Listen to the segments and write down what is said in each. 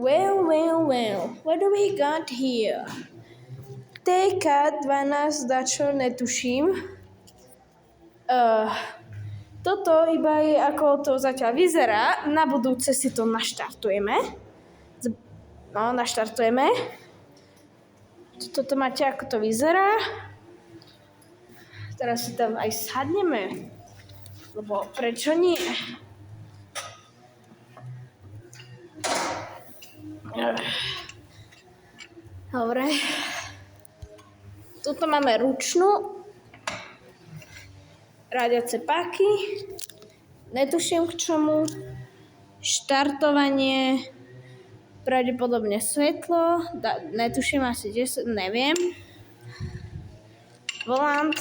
Well, what do we got here? TK12 dačo, netuším. Toto iba je, ako to zatiaľ vyzerá. Na budúce si to naštartujeme. Naštartujeme. Toto máte, ako to vyzerá. Teraz si tam aj sadneme. Lebo prečo nie? Dobre. Tuto máme ručnú. Rádiace páky. Netuším k čomu. Štartovanie. Pravdepodobne svetlo. Netuším asi, neviem. Volant.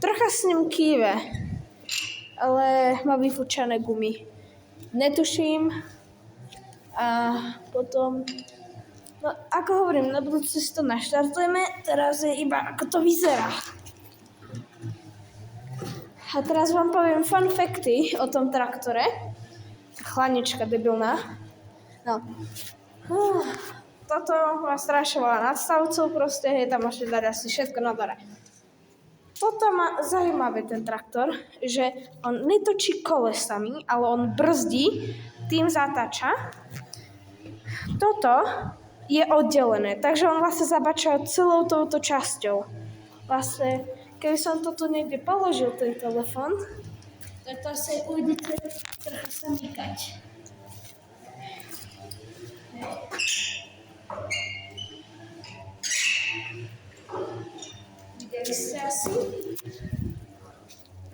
Trocha s ním kýve. Ale má vyfúčané gumy. Netuším. A potom... No, ako hovorím, na budúce si to naštartujeme. Teraz je iba, ako to vyzerá. A teraz vám poviem fun facty o tom traktore. Chlanička debilná. No. Toto má strašne veľa nadstavcov, proste, tam môžete dať asi všetko na dole. Toto má zaujímavé ten traktor, že on netočí kolesami, ale on brzdí, tým zatáča. Toto je oddelené, takže on vlastne zabáča celou touto časťou. Vlastne, keby som toto niekde položil, ten telefon, tak to asi uvidíte trochu sa mykať. Videli ste asi?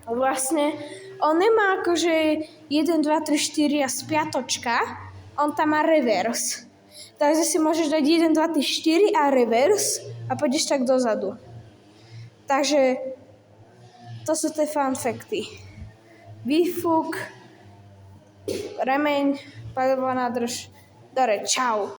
Vlastne, on nemá akože 1, 2, 3, 4 a spiatočka, on tam má reverse. Takže si môžeš dať 1, 2, 3, 4 a reverse a pôjdeš tak dozadu. Takže to sú tie fun facty. Výfuk, remeň, palivová nádrž. Dobre, čau.